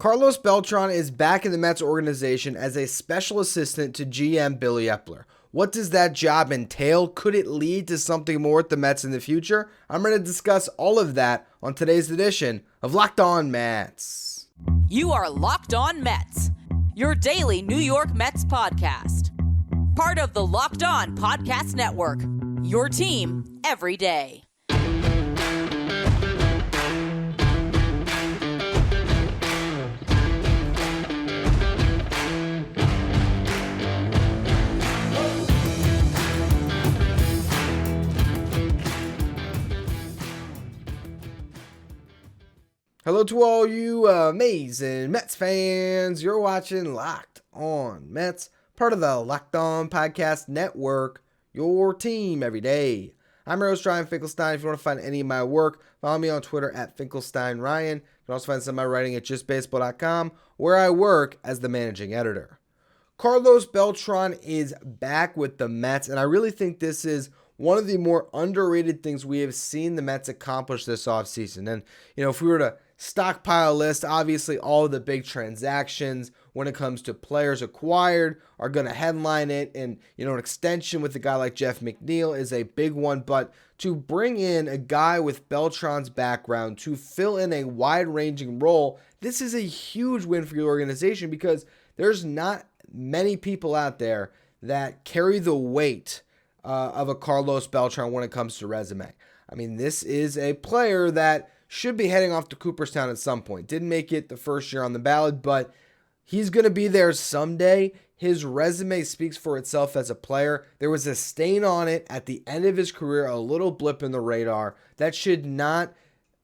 Carlos Beltran is back in the Mets organization as a special assistant to GM Billy Eppler. What does that job entail? Could it lead to something more at the Mets in the future? I'm going to discuss all of that on today's edition of Locked On Mets. You are Locked On Mets, your daily New York Mets podcast. Part of the Locked On Podcast Network, your team every day. Hello to all you amazing Mets fans. You're watching Locked On Mets, part of the Locked On Podcast Network, your team every day. I'm your host, Ryan Finkelstein. If you want to find any of my work, follow me on Twitter at FinkelsteinRyan. You can also find some of my writing at justbaseball.com, where I work as the managing editor. Carlos Beltran is back with the Mets, and I really think this is one of the more underrated things we have seen the Mets accomplish this offseason. And, if we were to stockpile list, obviously all of the big transactions when it comes to players acquired are going to headline it. And, an extension with a guy like Jeff McNeil is a big one. But to bring in a guy with Beltran's background to fill in a wide-ranging role, this is a huge win for your organization because there's not many people out there that carry the weight of a Carlos Beltran when it comes to resume. I mean, this is a player that should be heading off to Cooperstown at some point. Didn't make it the first year on the ballot, but he's going to be there someday. His resume speaks for itself as a player. There was a stain on it at the end of his career, a little blip in the radar. That should not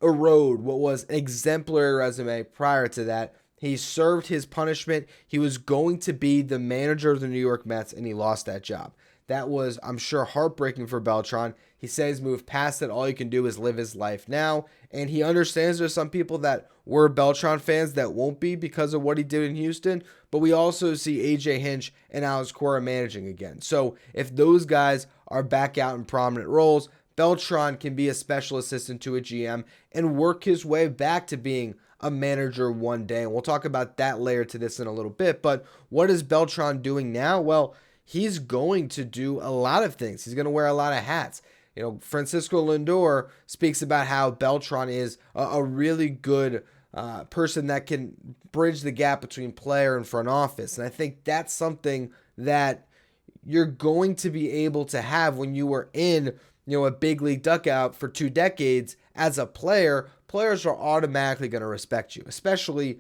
erode what was an exemplary resume prior to that. He served his punishment. He was going to be the manager of the New York Mets, and he lost that job. That was, I'm sure, heartbreaking for Beltran. He said he's moved past it. All he can do is live his life now. And he understands there's some people that were Beltran fans that won't be because of what he did in Houston. But we also see A.J. Hinch and Alex Cora managing again. So if those guys are back out in prominent roles, Beltran can be a special assistant to a GM and work his way back to being a manager one day. And we'll talk about that layer to this in a little bit. But what is Beltran doing now? Well, he's going to do a lot of things. He's going to wear a lot of hats. Francisco Lindor speaks about how Beltran is a really good person that can bridge the gap between player and front office. And I think that's something that you're going to be able to have when you were in, a big league dugout for 2 decades as a player. Players are automatically going to respect you, especially,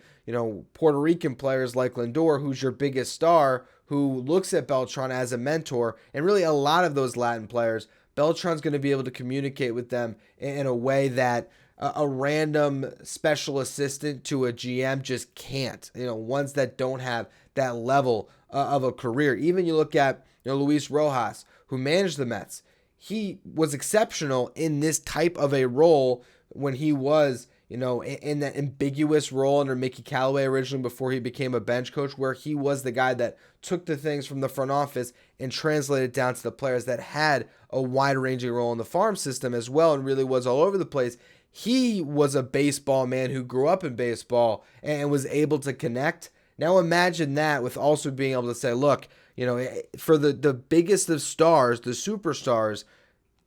Puerto Rican players like Lindor, who's your biggest star, who looks at Beltran as a mentor. And really a lot of those Latin players, Beltran's going to be able to communicate with them in a way that a random special assistant to a GM just can't. Ones that don't have that level of a career. Even you look at Luis Rojas, who managed the Mets. He was exceptional in this type of a role when he was, in that ambiguous role under Mickey Callaway originally before he became a bench coach, where he was the guy that took the things from the front office and translated down to the players that had a wide-ranging role in the farm system as well and really was all over the place. He was a baseball man who grew up in baseball and was able to connect. Now imagine that with also being able to say, look, for the biggest of stars, the superstars,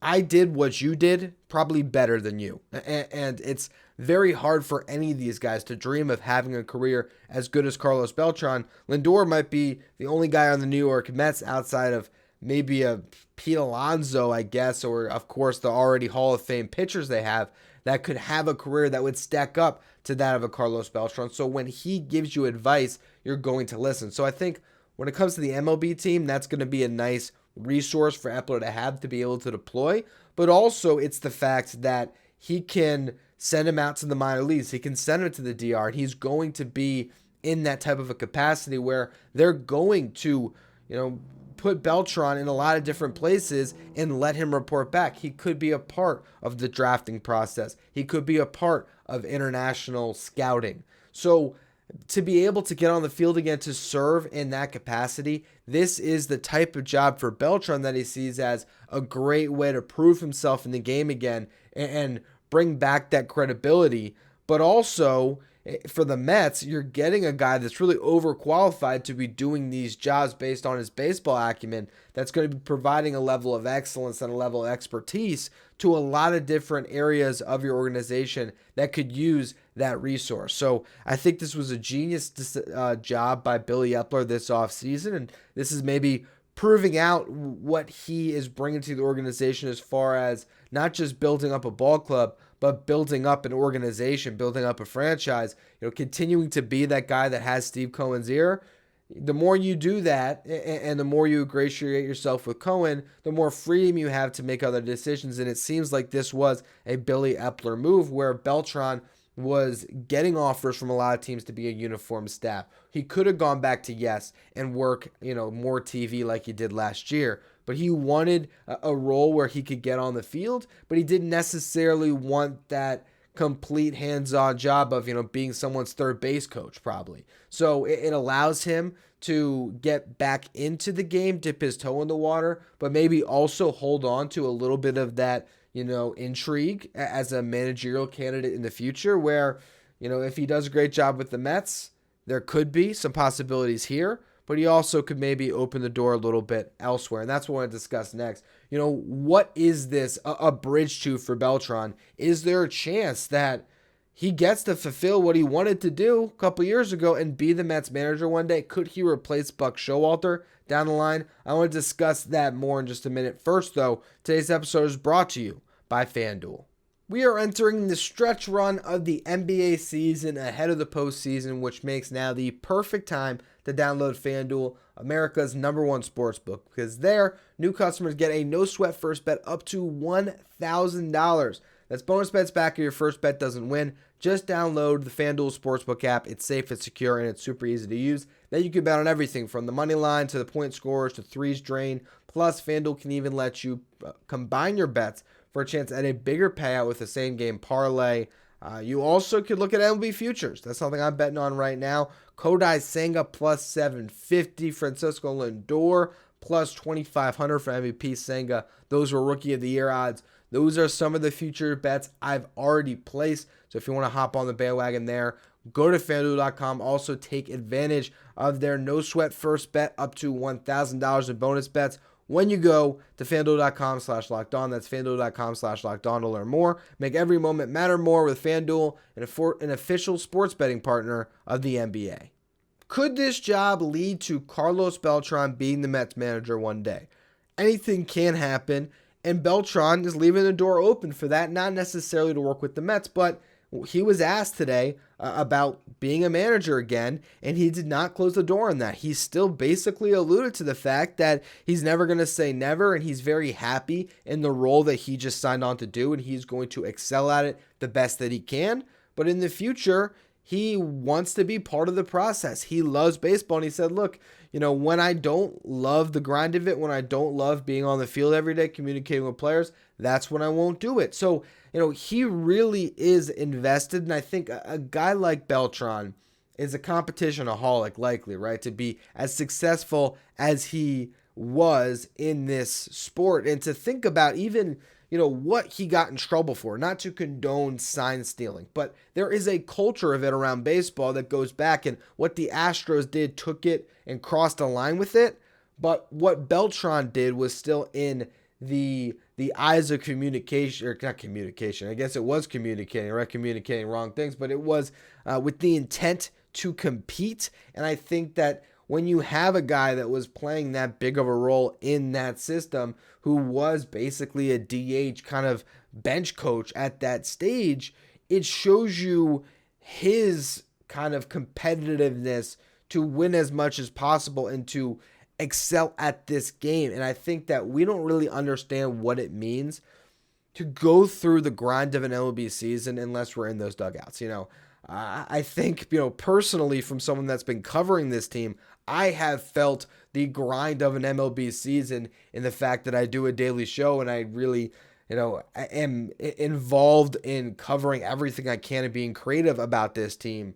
I did what you did, probably better than you. And it's very hard for any of these guys to dream of having a career as good as Carlos Beltran. Lindor might be the only guy on the New York Mets outside of maybe a Pete Alonso, I guess, or of course the already Hall of Fame pitchers they have that could have a career that would stack up to that of a Carlos Beltran. So when he gives you advice, you're going to listen. So I think when it comes to the MLB team, that's going to be a nice resource for Eppler to have to be able to deploy. But also it's the fact that he can send him out to the minor leagues. He can send him to the DR. And he's going to be in that type of a capacity where they're going to, put Beltran in a lot of different places and let him report back. He could be a part of the drafting process. He could be a part of international scouting. So to be able to get on the field again to serve in that capacity, this is the type of job for Beltran that he sees as a great way to prove himself in the game again and bring back that credibility. But also, for the Mets, you're getting a guy that's really overqualified to be doing these jobs based on his baseball acumen, that's going to be providing a level of excellence and a level of expertise to a lot of different areas of your organization that could use that resource. So I think this was a genius job by Billy Eppler this offseason, and this is maybe proving out what he is bringing to the organization as far as not just building up a ball club, but building up an organization, building up a franchise, continuing to be that guy that has Steve Cohen's ear. The more you do that and the more you ingratiate yourself with Cohen, the more freedom you have to make other decisions. And it seems like this was a Billy Eppler move where Beltran was getting offers from a lot of teams to be a uniform staff. He could have gone back to Yes and work, more TV like he did last year. But he wanted a role where he could get on the field, but he didn't necessarily want that complete hands-on job of, being someone's third base coach probably. So it allows him to get back into the game, dip his toe in the water, but maybe also hold on to a little bit of that, intrigue as a managerial candidate in the future where, if he does a great job with the Mets, there could be some possibilities here, but he also could maybe open the door a little bit elsewhere. And that's what I want to discuss next. What is this a bridge to for Beltran? Is there a chance that he gets to fulfill what he wanted to do a couple years ago and be the Mets manager one day? Could he replace Buck Showalter down the line? I want to discuss that more in just a minute. First, though, today's episode is brought to you by FanDuel. We are entering the stretch run of the NBA season ahead of the postseason, which makes now the perfect time to download FanDuel, America's #1 sportsbook, because there, new customers get a no-sweat first bet up to $1,000. That's bonus bets back if your first bet doesn't win. Just download the FanDuel Sportsbook app. It's safe, it's secure, and it's super easy to use. Then you can bet on everything from the money line to the point scorers to threes drain. Plus, FanDuel can even let you combine your bets for a chance at a bigger payout with the same game parlay. You also could look at MLB futures. That's something I'm betting on right now. Kodai Senga plus 750. Francisco Lindor plus 2,500 for MVP Senga. Those were Rookie of the Year odds. Those are some of the future bets I've already placed. So if you want to hop on the bandwagon there, go to FanDuel.com. Also take advantage of their no sweat first bet up to $1,000 in bonus bets when you go to FanDuel.com/lockedon. That's FanDuel.com/lockedon to learn more. Make every moment matter more with FanDuel, an official sports betting partner of the NBA. Could this job lead to Carlos Beltran being the Mets manager one day? Anything can happen, and Beltran is leaving the door open for that, not necessarily to work with the Mets, but he was asked today about being a manager again, and he did not close the door on that. He still basically alluded to the fact that he's never going to say never, and he's very happy in the role that he just signed on to do, and he's going to excel at it the best that he can. But in the future, he wants to be part of the process. He loves baseball, and he said, look, when I don't love the grind of it, when I don't love being on the field every day, communicating with players, that's when I won't do it. So, he really is invested, and I think a guy like Beltran is a competition-aholic, likely, right, to be as successful as he was in this sport, and to think about even what he got in trouble for, not to condone sign stealing, but there is a culture of it around baseball that goes back, and what the Astros did took it and crossed a line with it, but what Beltran did was still in the eyes of communication, or not communication, I guess it was communicating, right? Communicating wrong things, but it was with the intent to compete, and I think that when you have a guy that was playing that big of a role in that system, who was basically a DH kind of bench coach at that stage, it shows you his kind of competitiveness to win as much as possible and to excel at this game. And I think that we don't really understand what it means to go through the grind of an MLB season unless we're in those dugouts. I think, personally, from someone that's been covering this team, I have felt the grind of an MLB season in the fact that I do a daily show and I really, am involved in covering everything I can and being creative about this team.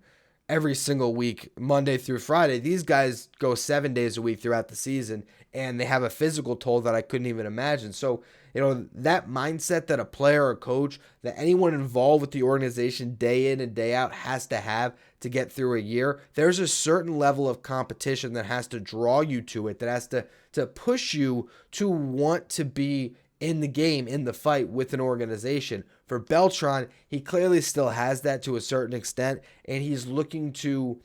every single week, Monday through Friday. These guys go 7 days a week throughout the season, and they have a physical toll that I couldn't even imagine. So, that mindset that a player or coach, that anyone involved with the organization day in and day out has to have to get through a year, there's a certain level of competition that has to draw you to it, that has to push you to want to be in the game, in the fight with an organization. For Beltran, he clearly still has that to a certain extent, and he's looking to,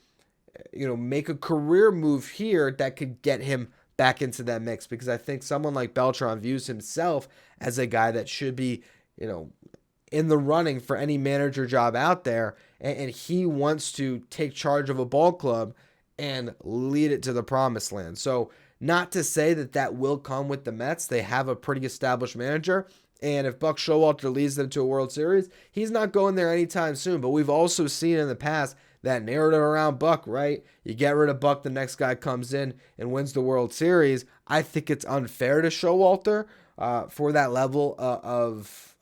make a career move here that could get him back into that mix, because I think someone like Beltran views himself as a guy that should be, in the running for any manager job out there, and he wants to take charge of a ball club and lead it to the promised land. So, not to say that will come with the Mets. They have a pretty established manager, and if Buck Showalter leads them to a World Series, he's not going there anytime soon. But we've also seen in the past that narrative around Buck, right? You get rid of Buck, the next guy comes in and wins the World Series. I think it's unfair to Showalter for that level of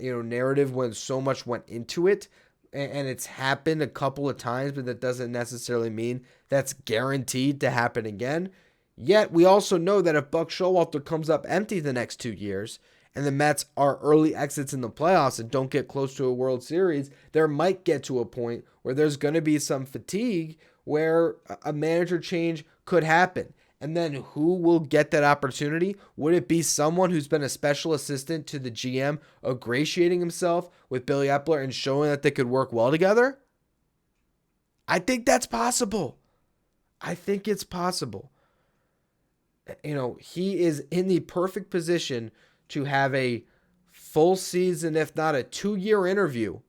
narrative when so much went into it. And it's happened a couple of times, but that doesn't necessarily mean that's guaranteed to happen again. Yet, we also know that if Buck Showalter comes up empty the next 2 years, and the Mets are early exits in the playoffs and don't get close to a World Series, there might get to a point where there's going to be some fatigue where a manager change could happen. And then who will get that opportunity? Would it be someone who's been a special assistant to the GM, ingratiating himself with Billy Eppler and showing that they could work well together? I think that's possible. I think it's possible. He is in the perfect position to have a full season, if not a 2-year interview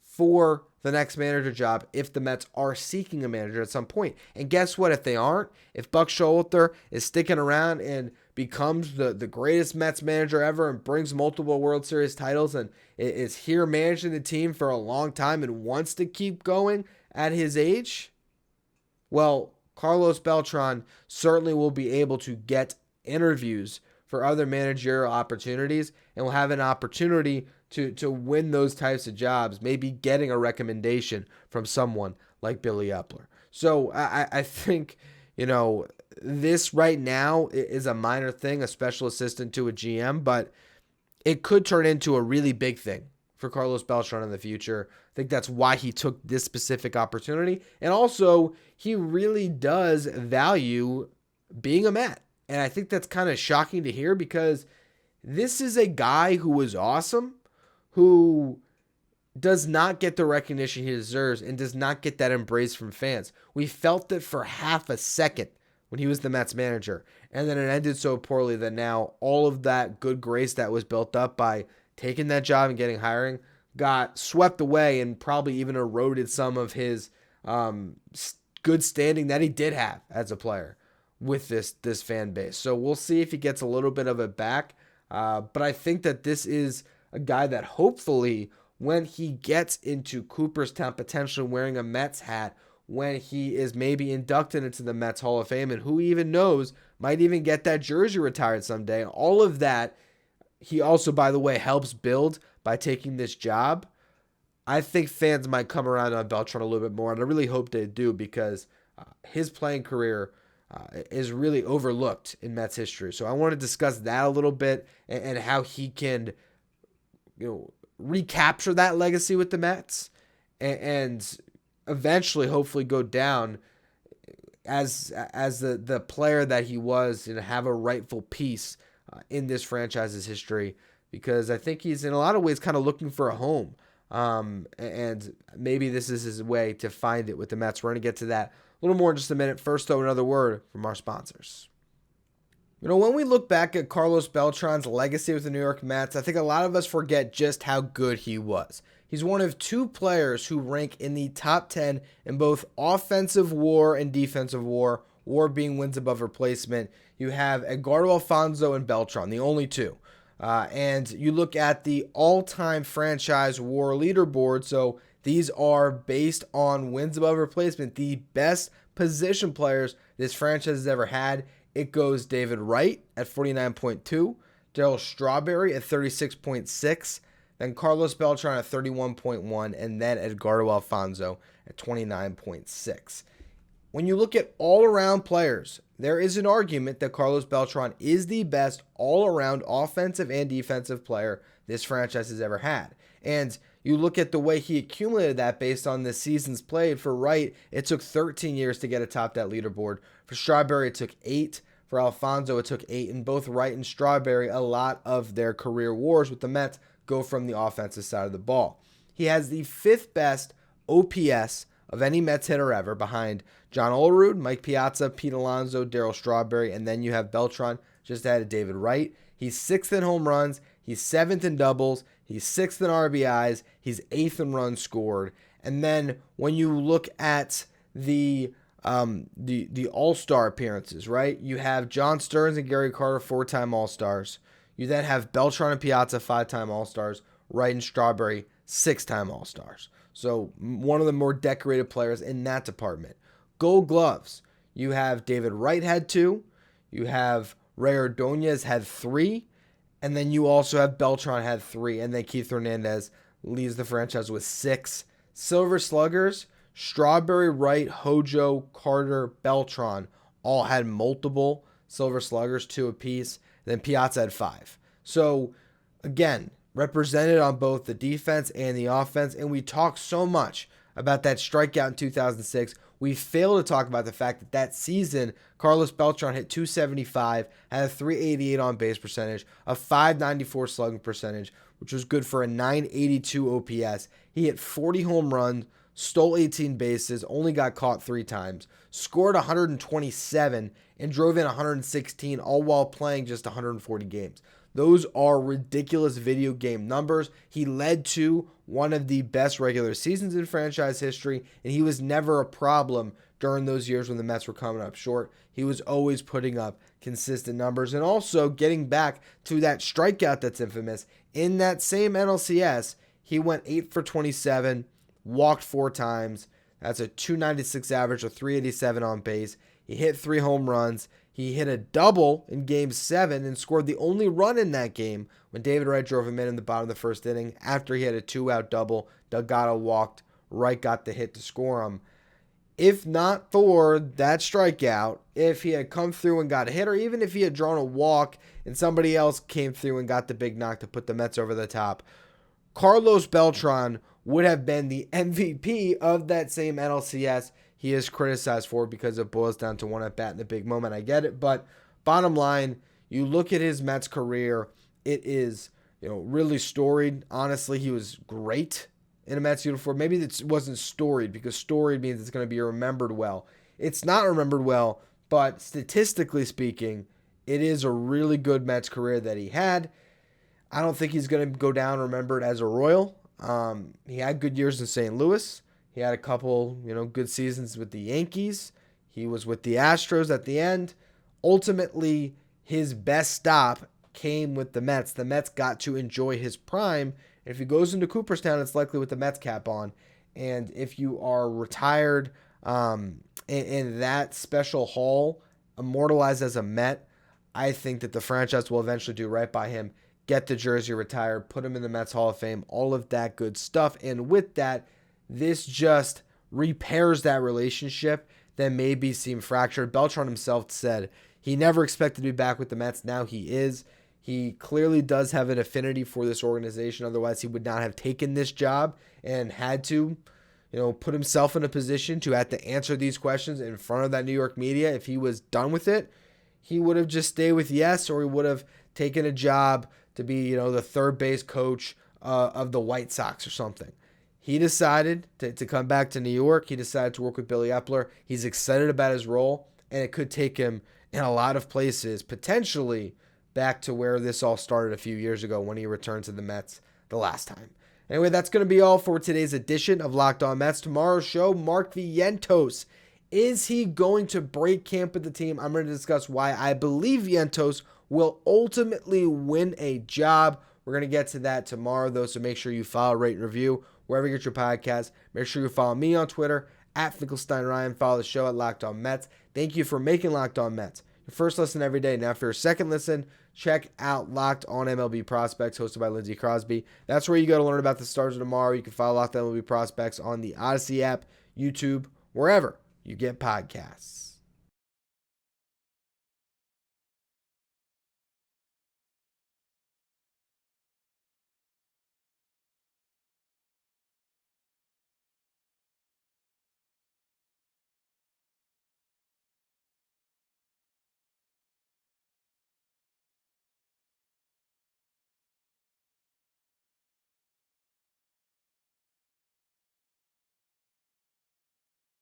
for the next manager job if the Mets are seeking a manager at some point. And guess what? If they aren't, if Buck Showalter is sticking around and becomes the greatest Mets manager ever and brings multiple World Series titles and is here managing the team for a long time and wants to keep going at his age, well, Carlos Beltran certainly will be able to get interviews for other managerial opportunities and will have an opportunity to win those types of jobs, maybe getting a recommendation from someone like Billy Eppler. So I think, this right now is a minor thing, a special assistant to a GM, but it could turn into a really big thing for Carlos Beltran in the future. I think that's why he took this specific opportunity. And also, he really does value being a Met. And I think that's kind of shocking to hear, because this is a guy who was awesome, who does not get the recognition he deserves and does not get that embrace from fans. We felt it for half a second when he was the Mets manager, and then it ended so poorly that now all of that good grace that was built up by taking that job and getting hiring got swept away and probably even eroded some of his good standing that he did have as a player with this fan base. So we'll see if he gets a little bit of it back. But I think that this is a guy that hopefully when he gets into Cooperstown, potentially wearing a Mets hat, when he is maybe inducted into the Mets Hall of Fame, and who even knows, might even get that jersey retired someday. All of that, he also, by the way, helps build by taking this job. I think fans might come around on Beltran a little bit more, and I really hope they do, because his playing career is really overlooked in Mets history. So I want to discuss that a little bit and how he can, recapture that legacy with the Mets and eventually, hopefully, go down as the player that he was and have a rightful piece in this franchise's history. Because I think he's in a lot of ways kind of looking for a home, and maybe this is his way to find it with the Mets. We're going to get to that a little more in just a minute. First, though, another word from our sponsors. When we look back at Carlos Beltran's legacy with the New York Mets, I think a lot of us forget just how good he was. He's one of two players who rank in the top 10 in both offensive WAR and defensive WAR, WAR being wins above replacement. You have Edgardo Alfonso and Beltran, the only two. And you look at the all-time franchise WAR leaderboard, so these are based on wins above replacement, the best position players this franchise has ever had. It goes David Wright at 49.2, Darryl Strawberry at 36.6, then Carlos Beltran at 31.1, and then Edgardo Alfonso at 29.6. When you look at all-around players, there is an argument that Carlos Beltran is the best all-around offensive and defensive player this franchise has ever had. And you look at the way he accumulated that based on the seasons played. For Wright, it took 13 years to get atop that leaderboard. For Strawberry, it took 8. For Alfonso, it took 8. And both Wright and Strawberry, a lot of their career wars with the Mets go from the offensive side of the ball. He has the 5th best OPS of any Mets hitter ever, behind John Olerud, Mike Piazza, Pete Alonso, Darryl Strawberry, and then you have Beltran just ahead of David Wright. He's 6th in home runs, he's 7th in doubles, he's 6th in RBIs, he's 8th in runs scored. And then when you look at the All-Star appearances, right? You have John Stearns and Gary Carter, 4-time All-Stars. You then have Beltran and Piazza, 5-time All-Stars. Wright and Strawberry, 6-time All-Stars. So one of the more decorated players in that department. Gold Gloves. You have David Wright had 2. You have Ray Ordonez had 3. And then you also have Beltran had 3. And then Keith Hernandez leads the franchise with 6. Silver Sluggers, Strawberry, Wright, Hojo, Carter, Beltran all had multiple Silver Sluggers, 2 apiece. And then Piazza had 5. So again, represented on both the defense and the offense. And we talk so much about that strikeout in 2006. We fail to talk about the fact that that season, Carlos Beltran hit 275, had a 388 on base percentage, a 594 slugging percentage, which was good for a 982 OPS. He hit 40 home runs, stole 18 bases, only got caught 3 times, scored 127, and drove in 116, all while playing just 140 games. Those are ridiculous video game numbers. He led to one of the best regular seasons in franchise history, and he was never a problem during those years when the Mets were coming up short. He was always putting up consistent numbers. And also, getting back to that strikeout that's infamous, in that same NLCS, he went 8 for 27, walked 4 times. That's a 296 average, a 387 on base. He hit 3 home runs. He hit a double in Game 7 and scored the only run in that game when David Wright drove him in the bottom of the first inning after he had a 2-out double. Dugout walked. Wright got the hit to score him. If not for that strikeout, if he had come through and got a hit, or even if he had drawn a walk and somebody else came through and got the big knock to put the Mets over the top, Carlos Beltran would have been the MVP of that same NLCS. He is criticized for it because it boils down to one at bat in a big moment. I get it, but bottom line, you look at his Mets career, it is, really storied. Honestly, he was great in a Mets uniform. Maybe it wasn't storied because storied means it's going to be remembered well. It's not remembered well, but statistically speaking, it is a really good Mets career that he had. I don't think he's going to go down remembered as a Royal. He had good years in St. Louis. He had a couple, good seasons with the Yankees. He was with the Astros at the end. Ultimately, his best stop came with the Mets. The Mets got to enjoy his prime. If he goes into Cooperstown, it's likely with the Mets cap on. And if you are retired in that special hall, immortalized as a Met, I think that the franchise will eventually do right by him. Get the jersey retired, put him in the Mets Hall of Fame, all of that good stuff. And with that, this just repairs that relationship that maybe seemed fractured. Beltran himself said he never expected to be back with the Mets. Now he is. He clearly does have an affinity for this organization. Otherwise, he would not have taken this job and had to, put himself in a position to have to answer these questions in front of that New York media. If he was done with it, he would have just stayed with Yes, or he would have taken a job to be, the third base coach of the White Sox or something. He decided to come back to New York. He decided to work with Billy Eppler. He's excited about his role, and it could take him in a lot of places, potentially back to where this all started a few years ago when he returned to the Mets the last time. Anyway, that's going to be all for today's edition of Locked On Mets. Tomorrow's show, Mark Vientos. Is he going to break camp with the team? I'm going to discuss why I believe Vientos will ultimately win a job. We're going to get to that tomorrow, though, so make sure you follow, rate, and review wherever you get your podcast. Make sure you follow me on Twitter, @Finkelstein Ryan. Follow the show at Locked On Mets. Thank you for making Locked On Mets your first listen every day. Now, for your second listen, check out Locked On MLB Prospects, hosted by Lindsey Crosby. That's where you go to learn about the stars of tomorrow. You can follow Locked On MLB Prospects on the Odyssey app, YouTube, wherever you get podcasts.